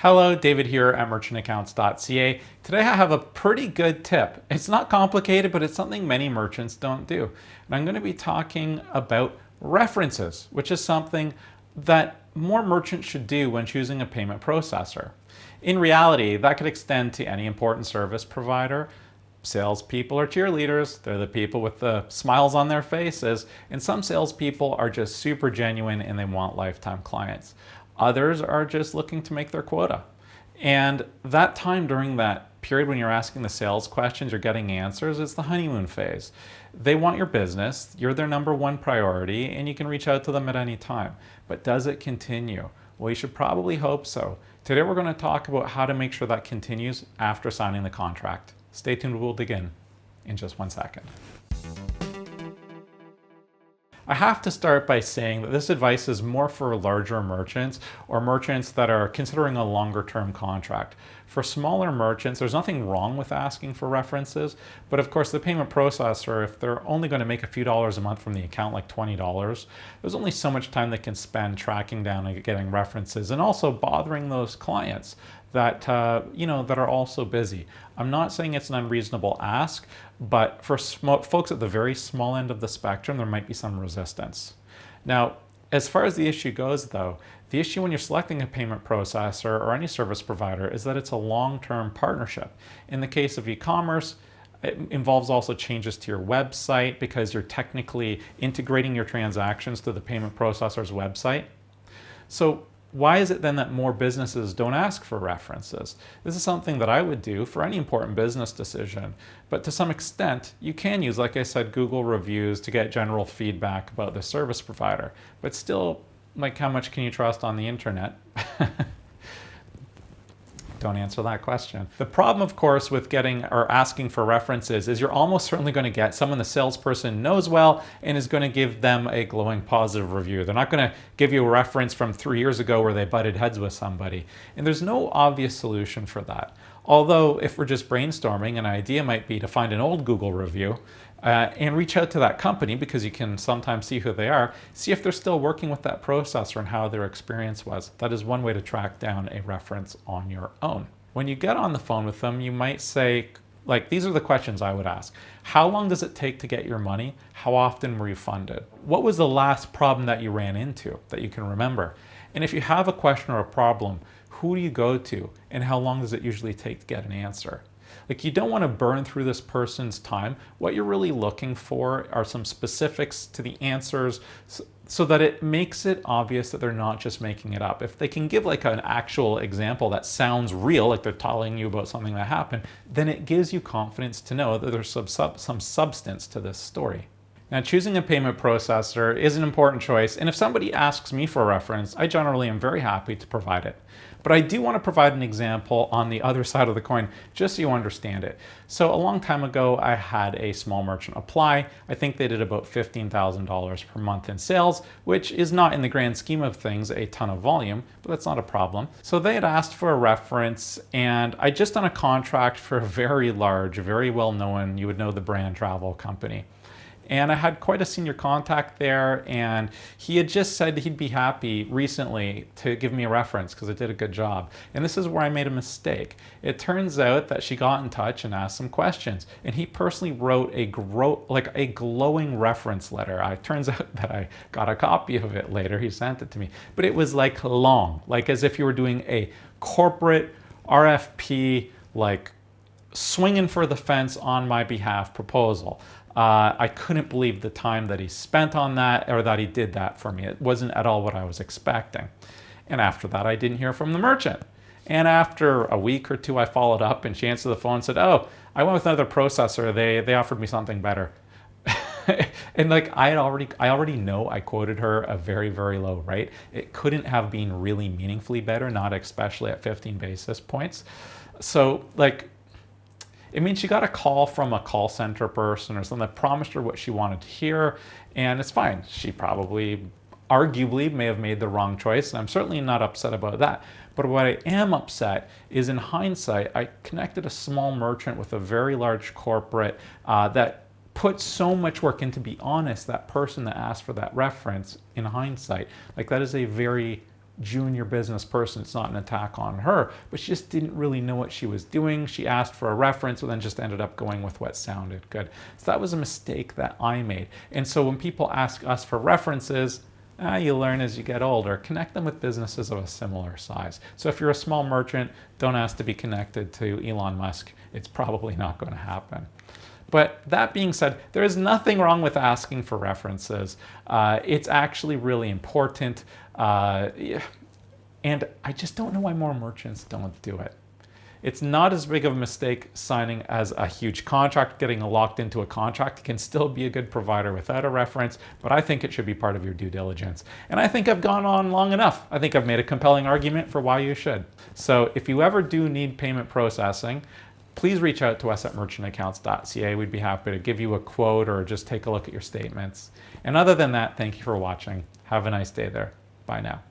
Hello, David here at merchantaccounts.ca. Today I have a pretty good tip. It's not complicated, but it's something many merchants don't do. And I'm going to be talking about references, which is something that more merchants should do when choosing a payment processor. In reality, that could extend to any important service provider. Salespeople are cheerleaders. They're the people with the smiles on their faces. And some salespeople are just super genuine and they want lifetime clients. Others are just looking to make their quota. And that time during that period when you're asking the sales questions, you're getting answers, is the honeymoon phase. They want your business, you're their number one priority, and you can reach out to them at any time. But does it continue? Well, you should probably hope so. Today we're going to talk about how to make sure that continues after signing the contract. Stay tuned, we'll dig in just 1 second. I have to start by saying that this advice is more for larger merchants or merchants that are considering a longer term contract. For smaller merchants, there's nothing wrong with asking for references, but of course the payment processor, if they're only going to make a few dollars a month from the account, like $20, there's only so much time they can spend tracking down and getting references and also bothering those clients that that are also busy. I'm not saying it's an unreasonable ask, but for folks at the very small end of the spectrum, there might be some resistance. Now, as far as the issue goes though, the issue when you're selecting a payment processor or any service provider is that it's a long-term partnership. In the case of e-commerce, it involves also changes to your website because you're technically integrating your transactions to the payment processor's website. So why is it then that more businesses don't ask for references? This is something that I would do for any important business decision, but to some extent you can use, like I said, Google reviews to get general feedback about the service provider, but still, like, how much can you trust on the internet? Don't answer that question. The problem, of course, with getting or asking for references is you're almost certainly going to get someone the salesperson knows well and is going to give them a glowing positive review. They're not going to give you a reference from 3 years ago where they butted heads with somebody. And there's no obvious solution for that. Although, if we're just brainstorming, an idea might be to find an old Google review and reach out to that company, because you can sometimes see who they are, see if they're still working with that processor and how their experience was. That is one way to track down a reference on your own. When you get on the phone with them, you might say, like, these are the questions I would ask. How long does it take to get your money? How often were you funded? What was the last problem that you ran into that you can remember? And if you have a question or a problem, who do you go to? And how long does it usually take to get an answer? Like, you don't want to burn through this person's time. What you're really looking for are some specifics to the answers so that it makes it obvious that they're not just making it up. If they can give like an actual example that sounds real, like they're telling you about something that happened, then it gives you confidence to know that there's some substance to this story. Now, choosing a payment processor is an important choice, and if somebody asks me for a reference, I generally am very happy to provide it. But I do want to provide an example on the other side of the coin, just so you understand it. So a long time ago, I had a small merchant apply. I think they did about $15,000 per month in sales, which is not, in the grand scheme of things, a ton of volume, but that's not a problem. So they had asked for a reference, and I just done a contract for a very large, very well-known, you would know the brand, travel company. And I had quite a senior contact there, and he had just said he'd be happy recently to give me a reference because I did a good job. And this is where I made a mistake. It turns out that she got in touch and asked some questions, and he personally wrote a glowing reference letter. It turns out that I got a copy of it later. He sent it to me, but it was like long, like as if you were doing a corporate RFP, like swinging for the fence on my behalf proposal. I couldn't believe the time that he spent on that, or that he did that for me. It wasn't at all what I was expecting. And after that, I didn't hear from the merchant. And after a week or two, I followed up, and she answered the phone and said, "Oh, I went with another processor. They offered me something better." And like, I already know I quoted her a very, very low rate. It couldn't have been really meaningfully better, not especially at 15 basis points. So like, it means she got a call from a call center person or something that promised her what she wanted to hear, and it's fine. She probably, arguably, may have made the wrong choice, and I'm certainly not upset about that. But what I am upset is, in hindsight, I connected a small merchant with a very large corporate that put so much work in. To be honest, that person that asked for that reference, in hindsight, like, that is a very junior business person. It's not an attack on her, but she just didn't really know what she was doing. She asked for a reference and then just ended up going with what sounded good. So that was a mistake that I made. And so when people ask us for references, you learn as you get older. Connect them with businesses of a similar size. So if you're a small merchant, don't ask to be connected to Elon Musk. It's probably not going to happen. But that being said, there is nothing wrong with asking for references. It's actually really important. And I just don't know why more merchants don't do it. It's not as big of a mistake signing as a huge contract. Getting locked into a contract can still be a good provider without a reference, but I think it should be part of your due diligence. And I think I've gone on long enough. I think I've made a compelling argument for why you should. So if you ever do need payment processing, please reach out to us at merchantaccounts.ca. We'd be happy to give you a quote or just take a look at your statements. And other than that, thank you for watching. Have a nice day there. Bye now.